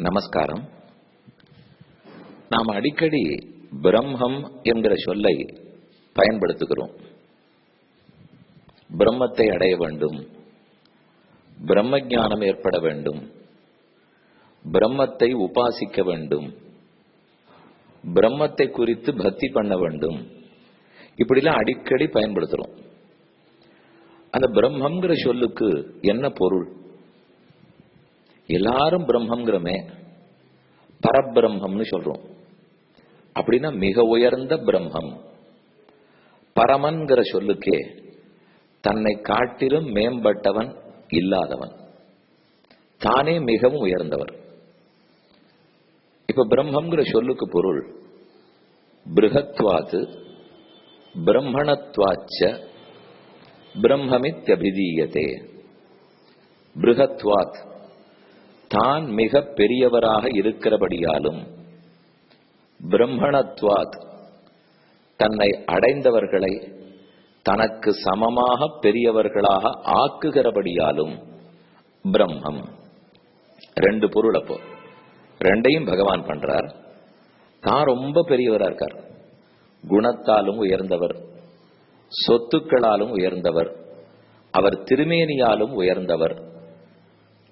நமஸ்காரம். நாம் அடிக்கடி பிரம்மம் என்கிற சொல்லை பயன்படுத்துகிறோம். பிரம்மத்தை அடைய வேண்டும், பிரம்ம ஞானம் ஏற்பட வேண்டும், பிரம்மத்தை உபாசிக்க வேண்டும், பிரம்மத்தை குறித்து பக்தி பண்ண வேண்டும், இப்படிலாம் அடிக்கடி பயன்படுத்துறோம். அந்த பிரம்மங்கிற சொல்லுக்கு என்ன பொருள்? எல்லாரும் பிரம்மங்கிறமே, பரபிரம்மம்னு சொல்றோம். அப்படின்னா மிக உயர்ந்த பிரம்மம். பரமன்கிற சொல்லுக்கே தன்னை காட்டிலும் மேம்பட்டவன் இல்லாதவன், தானே மிகவும் உயர்ந்தவர். இப்ப பிரம்மங்கிற சொல்லுக்கு பொருள் பிருகத்வாது பிரம்மணத்வாச்ச பிரம்மமித்யபிதீயதே. பிருகத்வாத் தான் மிக பெரியவராக இருக்கிறபடியாலும், பிரம்மணத்வாத் தன்னை அடைந்தவர்களை தனக்கு சமமாக பெரியவர்களாக ஆக்குகிறபடியாலும் பிரம்மம். ரெண்டு பொருள். அப்போ ரெண்டையும் பகவான் பண்றார். தான் ரொம்ப பெரியவரா இருக்கார், குணத்தாலும் உயர்ந்தவர், சொத்துக்களாலும் உயர்ந்தவர், அவர் திருமேனியாலும் உயர்ந்தவர்,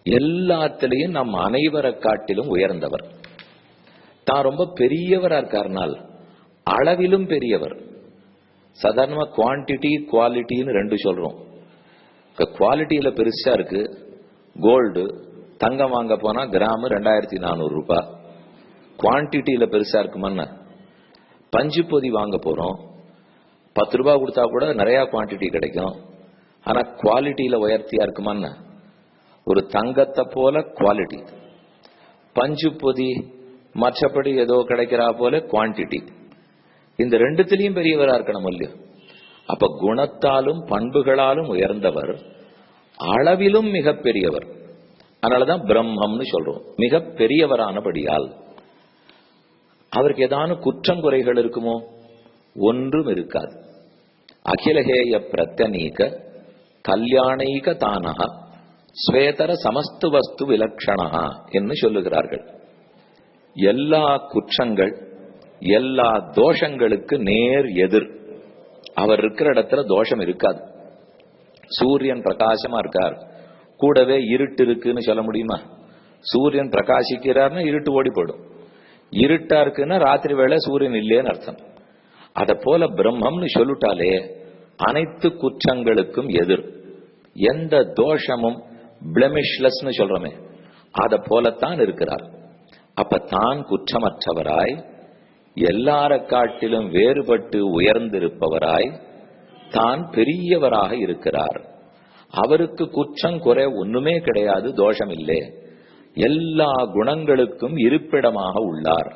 எல்லாத்திலையும் நம் அனைவரை காட்டிலும் உயர்ந்தவர். தான் ரொம்ப பெரியவரா இருக்காருனால் அளவிலும் பெரியவர். சாதாரணமா குவான்டிட்டி குவாலிட்டின்னு ரெண்டு சொல்றோம். குவாலிட்டியில பெருசா இருக்கு, கோல்டு தங்கம் வாங்க போனா கிராம் 2400 ரூபாய். குவான்டிட்டியில பெருசா இருக்குமான்னு பஞ்சு பொதி வாங்க போறோம், 10 ரூபாய் கொடுத்தா கூட நிறைய குவான்டிட்டி கிடைக்கும். ஆனா குவாலிட்டியில உயர்த்தியா இருக்குமான்னு ஒரு தங்கத்தை போல குவாலிட்டி, பஞ்சு பொதி மற்றபடி ஏதோ கிடைக்கிறா போல குவான்டிட்டி. இந்த ரெண்டுத்திலையும் பெரியவரா இருக்கணும் இல்லையோ? அப்ப குணத்தாலும் பண்புகளாலும் உயர்ந்தவர், அளவிலும் மிக பெரியவர். அதனாலதான் பிரம்மம்னு சொல்றோம். மிக பெரியவரானபடியால் அவருக்கு ஏதான குற்றம் குறைகள் இருக்குமோ? ஒன்றும் இருக்காது. அகிலஹேய பிரத்யநீக கல்யாணைக தானக ஸ்வேதர சமஸ்து வஸ்து விலக்ஷணா என்று சொல்லுகிறார்கள். எல்லா குற்றங்கள், எல்லா தோஷங்களுக்கு நேர் எதிர். அவர் இருக்கிற இடத்துல தோஷம் இருக்காது. சூரியன் பிரகாசமா இருக்கார், கூடவே இருட்டு இருக்குன்னு சொல்ல முடியுமா? சூரியன் பிரகாசிக்கிறார்னா இருட்டு ஓடி போயிடும். இருட்டா இருக்குன்னா ராத்திரி வேளை சூரியன் இல்லையேன்னு அர்த்தம். அத போல பிரம்மம்னு சொல்லிட்டாலே அனைத்து குற்றங்களுக்கும் எதிர். எந்த தோஷமும் பிளமிஷ்லெஸ்னு சொல்றோமே, அத போலத்தான் இருக்கிறார். அப்ப தான் குற்றமற்றவராய், எல்லார காட்டிலும் வேறுபட்டு உயர்ந்திருப்பவராய், தான் பெரியவராக இருக்கிறார். அவருக்கு குற்றம் குறை ஒண்ணுமே கிடையாது, தோஷம் இல்லை. எல்லா குணங்களுக்கும் இருப்பிடமாக உள்ளார்.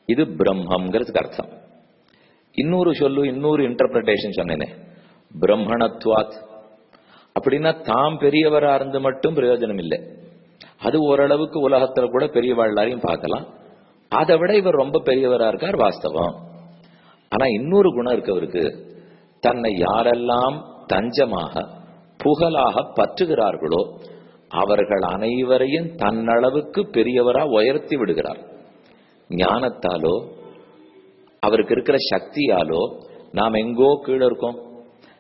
இது பிரம்மங்கிறதுக்கு அர்த்தம். இன்னொரு சொல்லு, இன்னொரு இன்டர்பிரேஷன் சொன்னேனே, பிரம்மணத்வாத். அப்படின்னா தாம் பெரியவரா இருந்து மட்டும் பிரயோஜனம் இல்லை. அது ஓரளவுக்கு உலகத்துல கூட பெரியவாழ்லாரையும் பார்க்கலாம். அதை விட இவர் ரொம்ப பெரியவரா இருக்கார், வாஸ்தவம். ஆனா இன்னொரு குணம் இருக்கவருக்கு, தன்னை யாரெல்லாம் தஞ்சமாக புகழாக பற்றுகிறார்களோ அவர்கள் அனைவரையும் தன்னளவுக்கு பெரியவரா உயர்த்தி விடுகிறார். ஞானத்தாலோ அவருக்கு இருக்கிற சக்தியாலோ நாம் எங்கோ கீழே இருக்கோம்.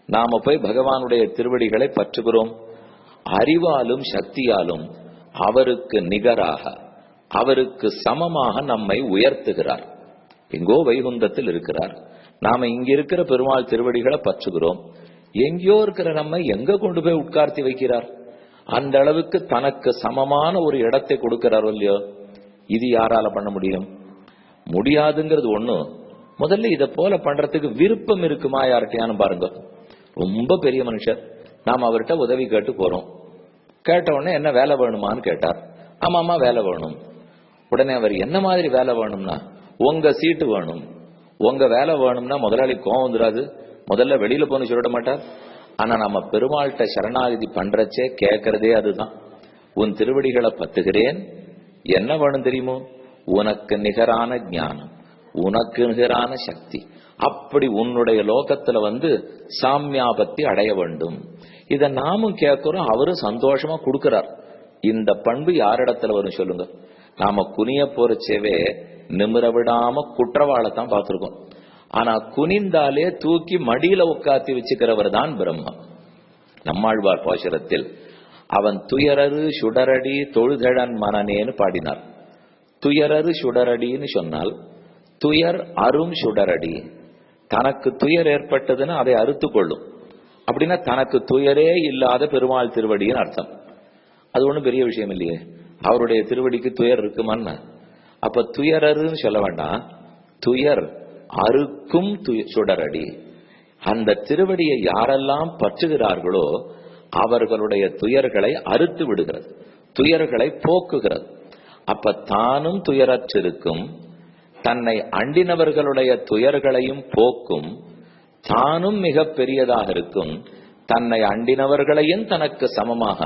நாம போய் பகவானுடைய திருவடிகளை பற்றுகிறோம். அறிவாலும் சக்தியாலும் அவருக்கு நிகராக, அவருக்கு சமமாக நம்மை உயர்த்துகிறார். எங்கோ வைகுந்தத்தில் இருக்கிறார், நாம இங்க இருக்கிற பெருமாள் திருவடிகளை பற்றுகிறோம். எங்கேயோ இருக்கிற நம்ம எங்க கொண்டு போய் உட்கார்த்தி வைக்கிறார். அந்த அளவுக்கு தனக்கு சமமான ஒரு இடத்தை கொடுக்கிறாரோ இல்லையோ? இது யாரால பண்ண முடியும்? முடியாதுங்கிறது ஒண்ணு. முதல்ல இதை போல பண்றதுக்கு விருப்பம் இருக்குமா யார்கிட்டயானு பாருங்க. ரொம்ப பெரிய மனுஷர், நாம் அவர்கிட்ட உதவி கேட்டு போறோம். கேட்ட உடனே என்ன வேலை வேணுமான்னு கேட்டார். ஆமாமா வேலை வேணும். உடனே அவர் என்ன மாதிரி வேலை வேணும்னா, உங்க சீட்டு வேணும், உங்க வேலை வேணும்னா முதலாளி கோவம் வந்துடாது, முதல்ல வெளியில போன்னு சொல்லிட மாட்டார். ஆனா நம்ம பெருமாள்கிட்ட சரணாகதி பண்றச்சே கேட்கறதே அதுதான். உன் திருவடிகளை பத்துகிறேன், என்ன வேணும் தெரியுமோ? உனக்கு நிகரான ஞானம், உனக்கு நிகரான சக்தி, அப்படி உன்னுடைய லோகத்துல சாமியாபத்தி அடைய வேண்டும். இத நாமும் கேட்கிறோம், அவரும் சந்தோஷமா கொடுக்கிறார். இந்த பண்பு யாரிடத்துல வரும் சொல்லுங்க? நாம குனிய போறச்சேவே நிமிர விடாம குற்றவாளத்தான் பார்த்திருக்கோம். ஆனா குனிந்தாலே தூக்கி மடியில உட்காத்தி வச்சுக்கிறவர் தான் பிரம்மம். நம்மாழ்வார் பாசுரத்தில் அவன் துயரரு சுடரடி தொழுதழன் மனநேன்னு பாடினார். துயரரு சுடரடின்னு சொன்னால் துயர் அரும் சுடரடி. தனக்கு துயர் ஏற்பட்டதுன்னு அதை அறுத்து கொள்ளும். அப்படின்னா தனக்கு துயரே இல்லாத பெருமாள் திருவடின்னு அர்த்தம். அது ஒண்ணும் பெரிய விஷயம் இல்லையே. அவருடைய திருவடிக்கு துயர் இருக்குமான்னு. அப்ப துயரருன்னு சொல்ல வேண்டாம், துயர் அறுக்கும் சுடரடி. அந்த திருவடியை யாரெல்லாம் பற்றுகிறார்களோ அவர்களுடைய துயர்களை அறுத்து விடுகிறது, துயர்களை போக்குகிறது. அப்ப தானும் துயரற்றிருக்கும், தன்னை அண்டினவர்களுடைய துயர்களையும் போக்கும், தானும் மிக பெரியதாக இருக்கும், தன்னை அண்டினவர்களையும் தனக்கு சமமாக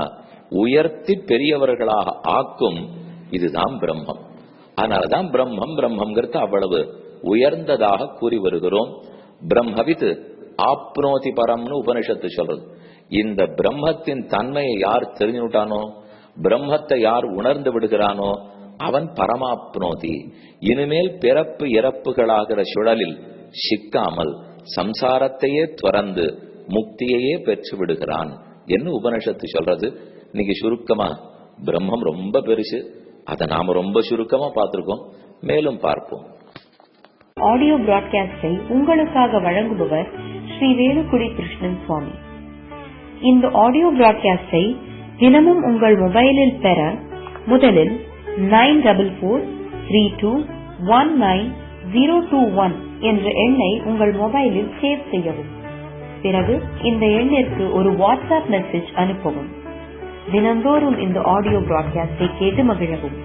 உயர்த்தி பெரியவர்களாக ஆக்கும். இதுதான் பிரம்மம். அதனாலதான் பிரம்மம் பிரம்மங்கிறது அவ்வளவு உயர்ந்ததாக கூறி வருகிறோம். பிரம்மவித் ஆப்னோதி பரம்னு உபனிஷத்து சொல்றது. இந்த பிரம்மத்தின் தன்மையை யார் தெரிஞ்சுட்டானோ, பிரம்மத்தை யார் உணர்ந்து விடுகிறானோ அவன் பரமாப்னோதி. இனிமேல் பிறப்பு இறப்புகளாகிற சுழலில் சிக்காமல் சம்சாரத்தையே துறந்து முக்தியையே பெற்று விடுகிறான் என்று உபனிஷத்து சொல்றது. இன்னைக்கு சுருக்கமா பிரம்மம் ரொம்ப பெருசு, அதை நாம ரொம்ப சுருக்கமா பார்த்திருக்கோம். மேலும் பார்ப்போம். ஆடியோ பிராட்காஸ்டை உங்களுக்காக வழங்குபவர் ஸ்ரீ வேலுக்குடி கிருஷ்ணன் சுவாமி. இந்த ஆடியோ பிராட்காஸ்டை தினமும் உங்கள் மொபைலில் பெற முதலில் 9443219021 என்ற எண்ணை உங்கள் மொபைலில் சேவ் செய்யவும். பிறகு இந்த எண்ணிற்கு ஒரு வாட்ஸ்அப் மெசேஜ் அனுப்பவும். தினந்தோறும் இந்த ஆடியோ பிராட்காஸ்டை கேட்டு மகிழவும்.